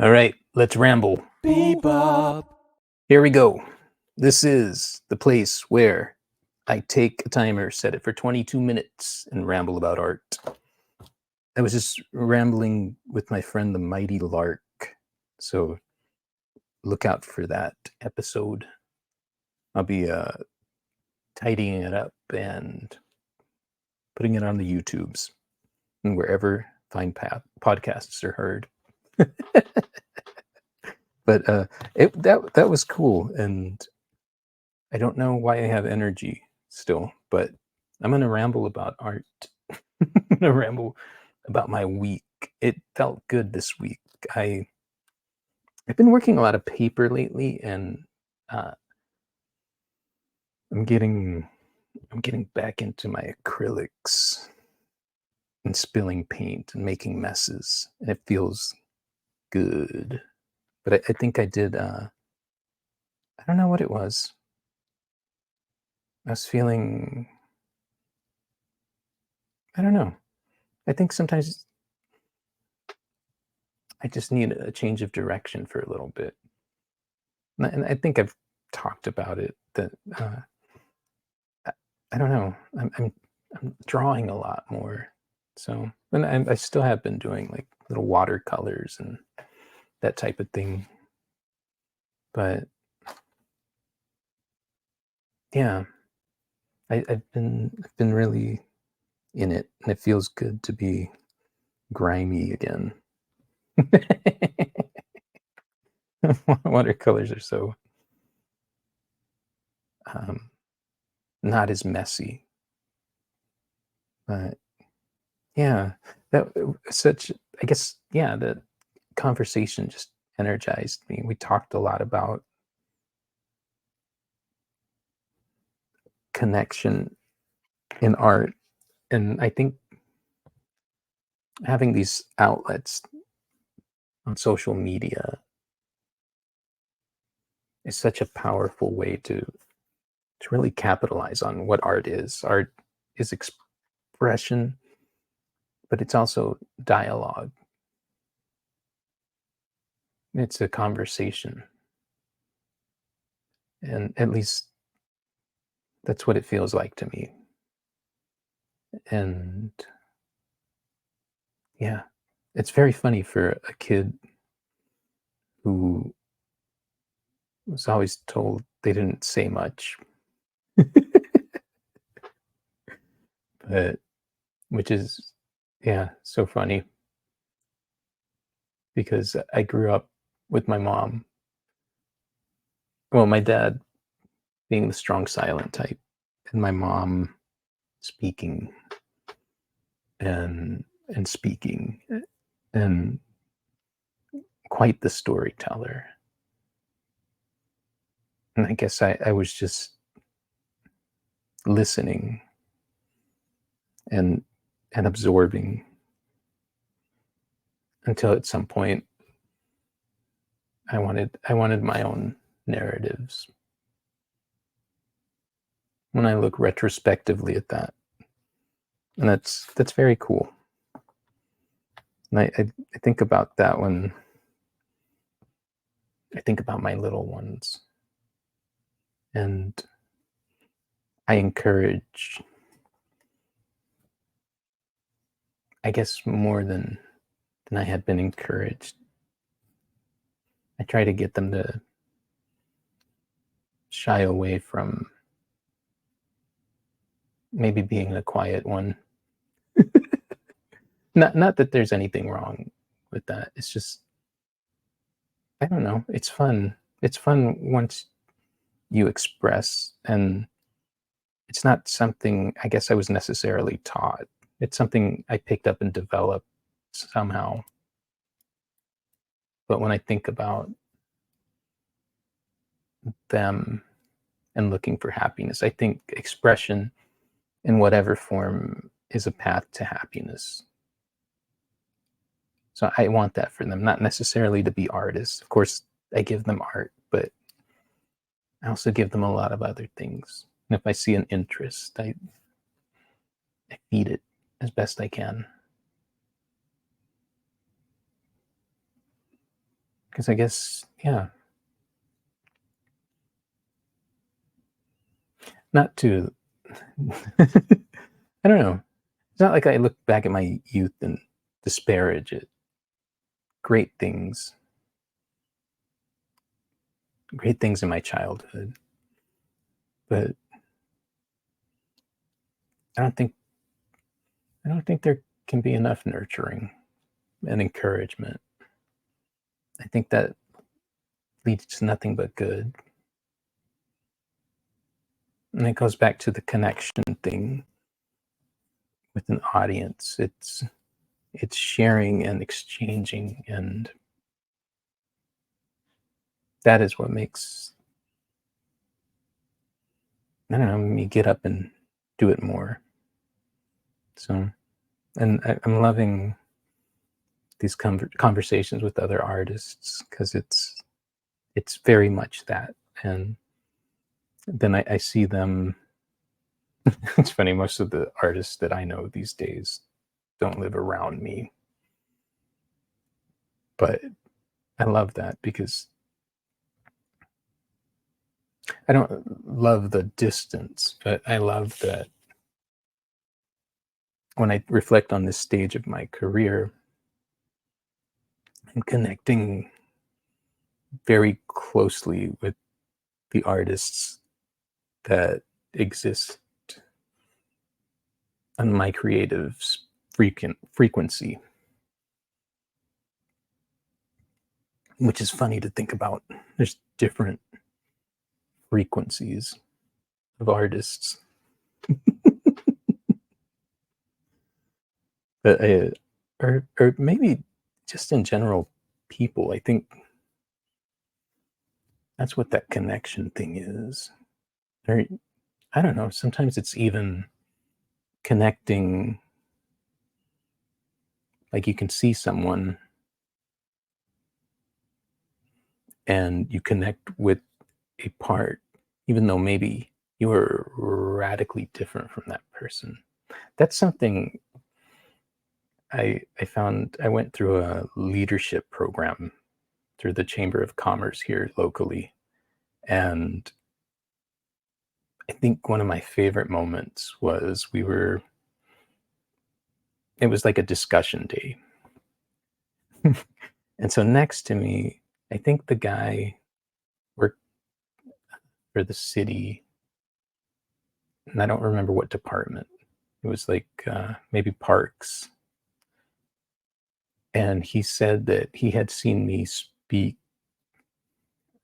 All right, let's ramble. Bebop. Here we go. This is the place where I take a timer, set it for 22 minutes, and ramble about art. I was just rambling with my friend the Mighty Lark, so look out for that episode. I'll be tidying it up and putting it on the YouTubes and wherever fine podcasts are heard. But that was cool, and I don't know why I have energy still, but I'm gonna ramble about art. I'm gonna ramble about my week. It felt good this week. I've been working a lot of paper lately, and uh, I'm getting back into my acrylics and spilling paint and making messes, and it feels good. But I think I did. I don't know what it was. I was feeling. I don't know. I think sometimes I just need a change of direction for a little bit. And I think I've talked about it that I, I don't know. I'm drawing a lot more. So, and I still have been doing like little watercolors and that type of thing. But yeah, I've been really in it, and it feels good to be grimy again. Watercolors are so um, not as messy, but yeah, that such. I guess yeah, the conversation just energized me. We talked a lot about connection in art, and I think having these outlets on social media is such a powerful way to really capitalize on what art is. Art is expression, but it's also dialogue. It's a conversation. And at least that's what it feels like to me. And yeah, it's very funny for a kid who was always told they didn't say much, but which is, yeah, so funny because I grew up with my mom. Well, my dad being the strong silent type, and my mom speaking and speaking and quite the storyteller. And I guess I was just listening and and absorbing until at some point I wanted my own narratives. When I look retrospectively at that, and that's very cool. And I think about that when I think about my little ones, and I encourage, I guess more than I had been encouraged. I try to get them to shy away from maybe being a quiet one. Not that there's anything wrong with that. It's just I don't know. It's fun. It's fun once you express, and it's not something I guess I was necessarily taught. It's something I picked up and developed somehow. But when I think about them and looking for happiness, I think expression in whatever form is a path to happiness. So I want that for them, not necessarily to be artists. Of course, I give them art, but I also give them a lot of other things. And if I see an interest, I feed it as best I can. Because I guess, yeah, not to, I don't know. It's not like I look back at my youth and disparage it. Great things, great things in my childhood, but I don't think I don't think there can be enough nurturing and encouragement. I think that leads to nothing but good. And it goes back to the connection thing with an audience. It's sharing and exchanging, and that is what makes, I don't know, me get up and do it more. So, and I'm loving these conversations with other artists because it's very much that. And then I see them. It's funny, most of the artists that I know these days don't live around me, but I love that because I don't love the distance, but I love that when I reflect on this stage of my career and connecting very closely with the artists that exist on my creative frequency, which is funny to think about. There's different frequencies of artists, but or maybe just in general, people. I think that's what that connection thing is. Or I don't know. Sometimes it's even connecting, like you can see someone and you connect with a part, even though maybe you were radically different from that person. That's something I found. I went through a leadership program through the Chamber of Commerce here locally. And I think one of my favorite moments was it was like a discussion day. And so next to me, I think the guy worked for the city, and I don't remember what department. It was like maybe parks. And he said that he had seen me speak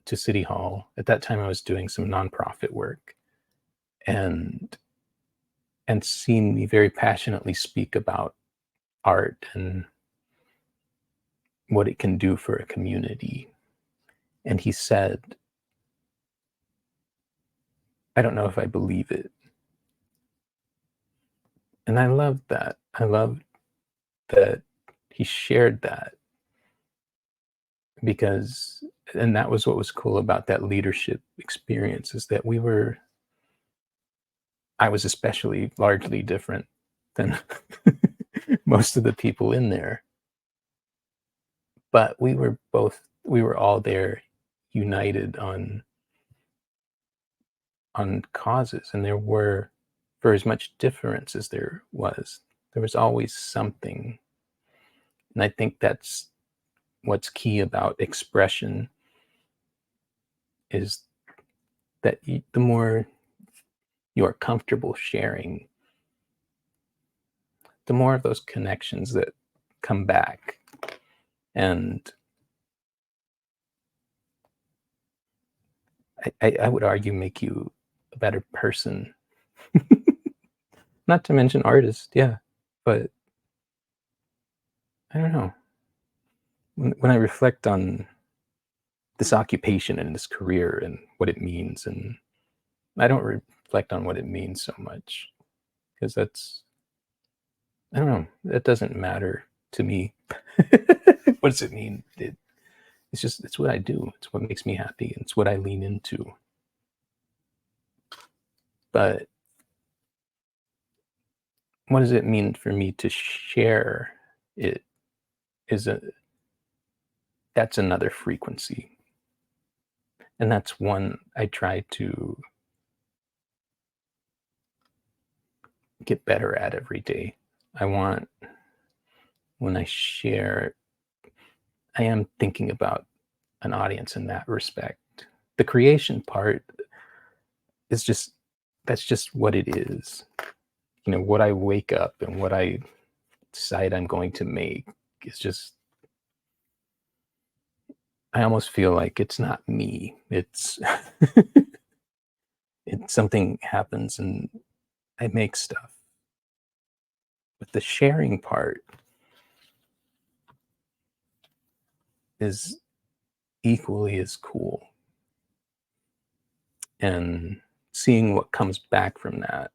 to City Hall. At that time, I was doing some nonprofit work, and seen me very passionately speak about art and what it can do for a community. And he said, I don't know if I believe it. And I loved that. I loved that he shared that because, and that was what was cool about that leadership experience, is that I was especially largely different than most of the people in there. But we were all there united on causes, and there were, for as much difference as there was always something. And I think that's what's key about expression, is that the more you are comfortable sharing, the more of those connections that come back. And I would argue make you a better person. Not to mention artist, yeah. But I don't know. When I reflect on this occupation and this career and what it means, and I don't reflect on what it means so much because that's, I don't know, that doesn't matter to me. What does it mean? It's just, it's what I do. It's what makes me happy. It's what I lean into. But what does it mean for me to share it is that's another frequency. And that's one I try to get better at every day. I want, when I share, I am thinking about an audience in that respect. The creation part is just, that's just what it is. You know, what I wake up and what I decide I'm going to make is just, I almost feel like it's not me. It's it's something happens and I make stuff. But the sharing part is equally as cool. And seeing what comes back from that,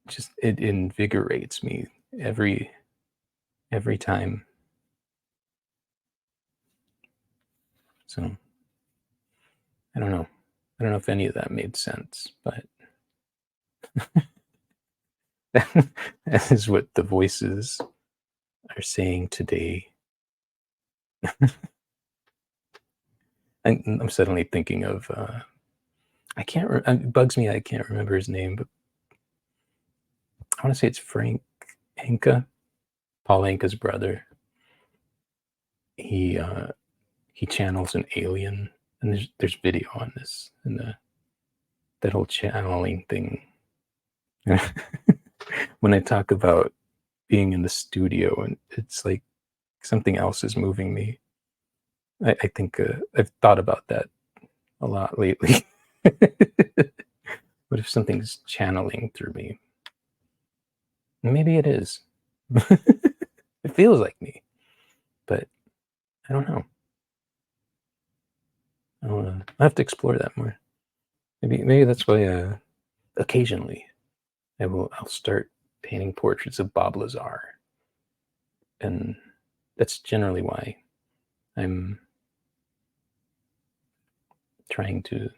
just it invigorates me every time. So I don't know. I don't know if any of that made sense, but that is what the voices are saying today. I'm suddenly thinking of I can't. It bugs me. I can't remember his name, but I want to say it's Frank Anka, Paul Anka's brother. He uh, he channels an alien, and there's video on this and that whole channeling thing. When I talk about being in the studio and it's like something else is moving me, I think I've thought about that a lot lately. What if something's channeling through me? Maybe it is. It feels like me, but I don't know. I'll have to explore that more. Maybe that's why occasionally I'll start painting portraits of Bob Lazar, and that's generally why I'm trying to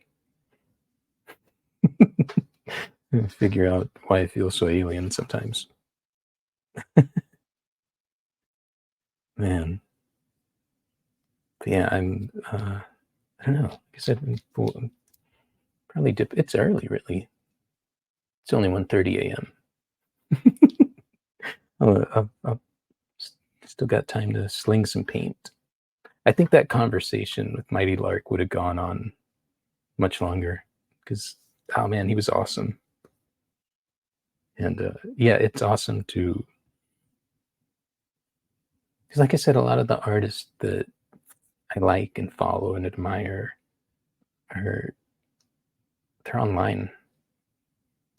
figure out why I feel so alien sometimes. Man, but yeah, I don't know. Like I said, I'm probably dip. It's early, really. It's only 1:30 a.m. Oh, I've still got time to sling some paint. I think that conversation with Mighty Lark would have gone on much longer because, oh man, he was awesome. And yeah, it's awesome to, because like I said, a lot of the artists that I like and follow and admire are, they're online.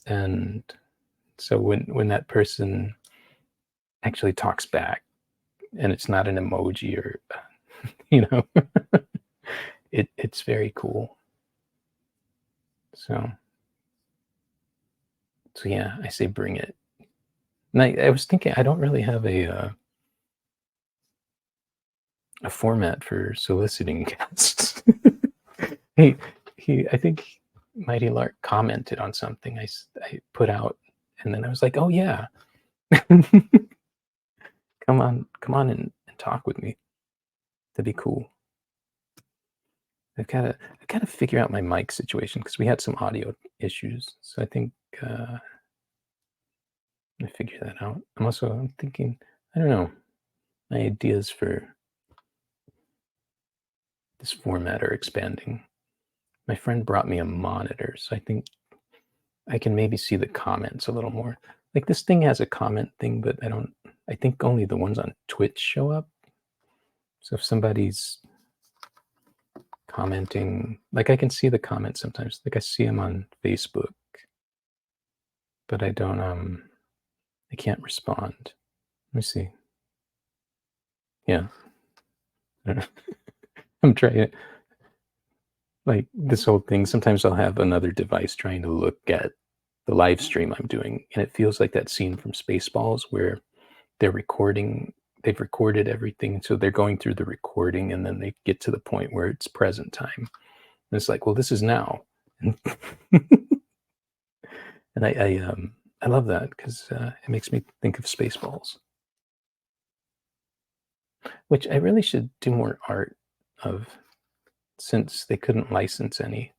And so when that person actually talks back and it's not an emoji or you know, it's very cool. So yeah, I say bring it. And I was thinking I don't really have a format for soliciting guests. he I think Mighty Lark commented on something I put out, and then I was like, oh yeah, come on and talk with me. That'd be cool. I gotta figure out my mic situation because we had some audio issues. So I think I figure that out. I'm thinking, I don't know, my ideas for this format are expanding. My friend brought me a monitor, so I think I can maybe see the comments a little more. Like this thing has a comment thing, but I think only the ones on Twitch show up. So if somebody's commenting, like I can see the comments sometimes. Like I see them on Facebook, but I can't respond. Let me see. Yeah. I'm trying, like this whole thing. Sometimes I'll have another device trying to look at the live stream I'm doing, and it feels like that scene from Spaceballs where they're recording, they've recorded everything, so they're going through the recording, and then they get to the point where it's present time. And it's like, well, this is now. And I love that because it makes me think of Spaceballs. which I really should do more art of, since they couldn't license any.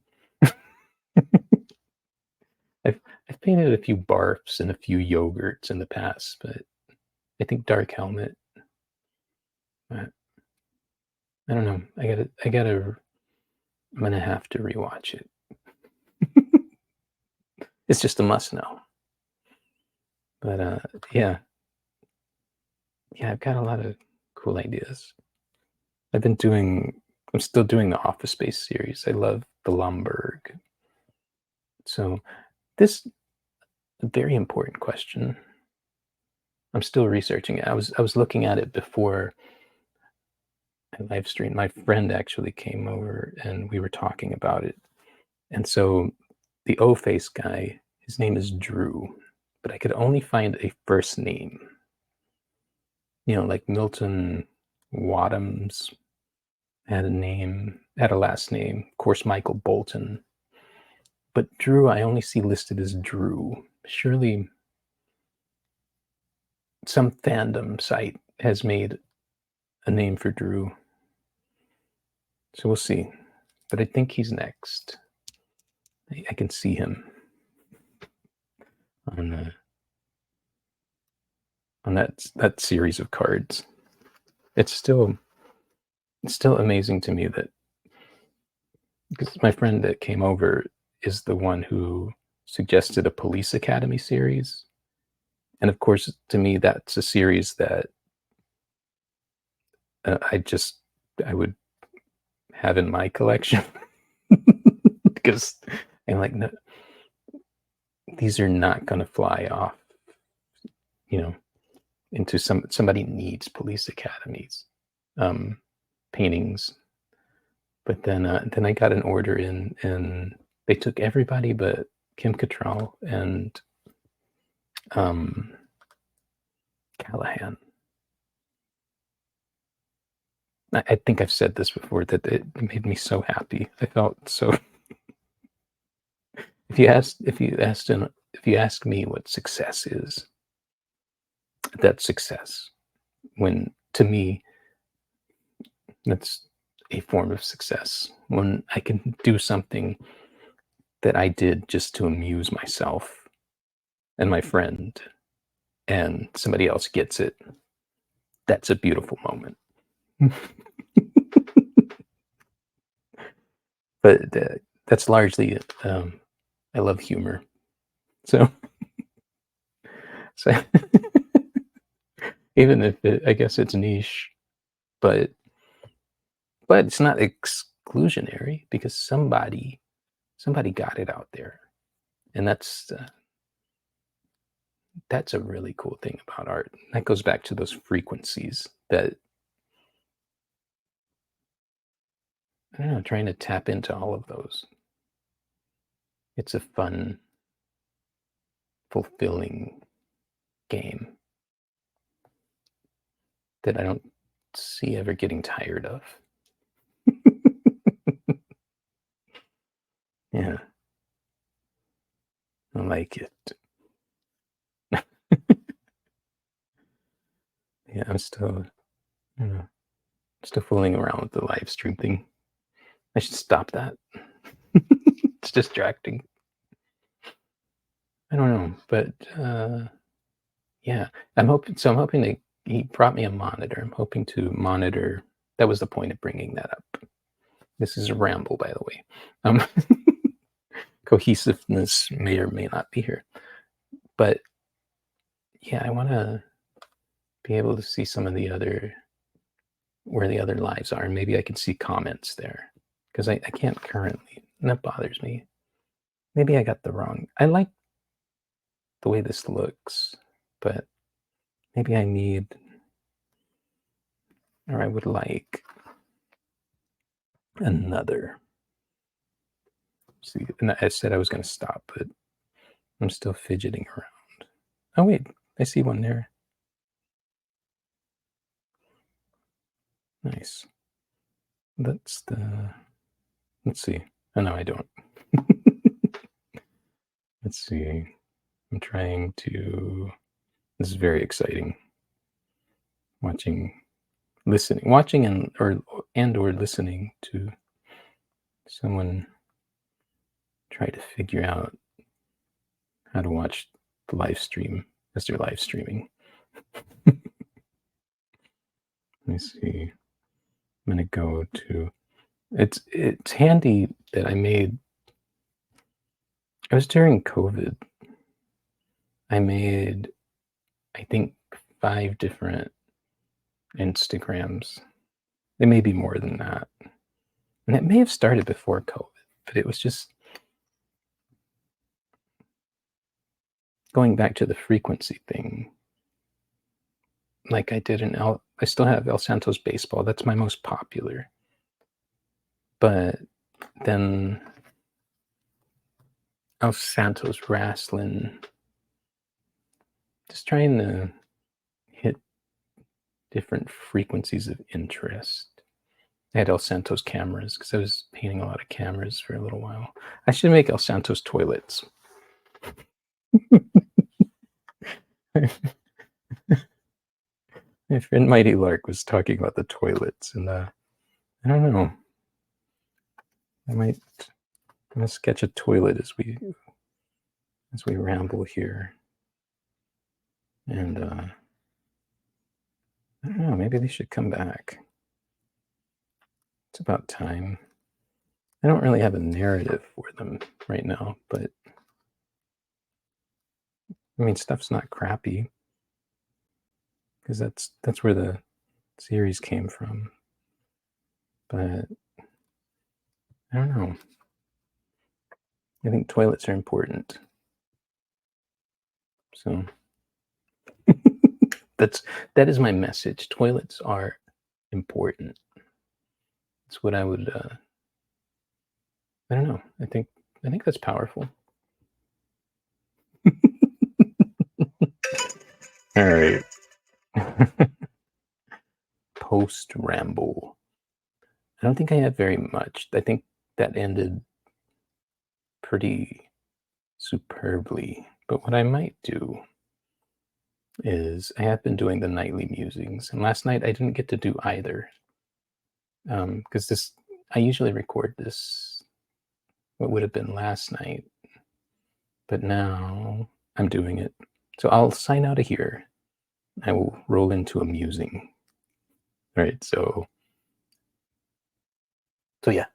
I've I've painted a few barfs and a few yogurts in the past, but I think Dark Helmet. uh, I don't know. I'm gonna have to rewatch it. It's just a must know. But yeah, yeah, I've got a lot of cool ideas. I've been doing. I'm still doing the Office Space series. I love the Lomberg. So this a very important question. I'm still researching it. I was looking at it before I live streamed. My friend actually came over and we were talking about it. And so the O face guy, his name is Drew, but I could only find a first name. Like Milton Wadhams had a name, had a last name. Of course, Michael Bolton. But Drew, I only see listed as Drew. Surely some fandom site has made a name for Drew. So we'll see. But I think he's next. I can see him on that series of cards. It's still amazing to me that, because my friend that came over is the one who suggested a Police Academy series, and of course, to me, that's a series that I would have in my collection because I'm like, no, these are not going to fly off, you know, into somebody needs Police Academies paintings. But then I got an order in, and they took everybody but Kim Cattrall and Callahan. I think I've said this before, that it made me so happy. I felt so. If you ask me what success is, that's success. When, to me, that's a form of success. When I can do something that I did just to amuse myself and my friend, and somebody else gets it, that's a beautiful moment. But that's largely it. I love humor, so so even if I guess it's niche, but it's not exclusionary, because somebody got it out there, and that's a really cool thing about art. That goes back to those frequencies that, I don't know, trying to tap into all of those. It's a fun, fulfilling game that I don't see ever getting tired of. Yeah, I like it. Yeah, I'm still, you know, still fooling around with the live stream thing. I should stop that. It's distracting. I don't know, but yeah, I'm hoping that he brought me a monitor. I'm hoping to monitor. That was the point of bringing that up. This is a ramble, by the way. Um, cohesiveness may or may not be here, but yeah, I want to be able to see some of the other, where the other lives are, and maybe I can see comments there, because I can't currently, and that bothers me. Maybe I got the wrong. I like the way this looks, but maybe I need, or I would like another. See, and I said I was going to stop, but I'm still fidgeting around. Oh wait, I see one there. Nice. That's the. Let's see. Oh no, I don't. Let's see. I'm trying to. This is very exciting. Watching listening, watching, or listening to someone try to figure out how to watch the live stream as they're live streaming. Let me see. I'm gonna go to. It's handy that it was during COVID. I made, I think, 5 different Instagrams. It may be more than that. And it may have started before COVID, but it was just going back to the frequency thing. Like I did I still have El Santos Baseball. That's my most popular. But then El Santos Wrestling, just trying to hit different frequencies of interest. I had El Santos cameras because I was painting a lot of cameras for a little while. I should make El Santos toilets. My friend Mighty Lark was talking about the toilets, and I don't know. I'm gonna sketch a toilet as we ramble here, and I don't know. Maybe they should come back. It's about time. I don't really have a narrative for them right now, but I mean, stuff's not crappy because that's where the series came from. But I don't know. I think toilets are important. So that is my message. Toilets are important. That's what I would. I don't know. I think that's powerful. All right. Post ramble. I don't think I have very much. I think that ended pretty superbly. But what I might do is I have been doing the nightly musings, and last night I didn't get to do either. Because I usually record this what would have been last night, but now I'm doing it. So I'll sign out of here. I will roll into a musing. All right, so yeah,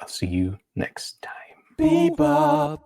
I'll see you next time. Bebop.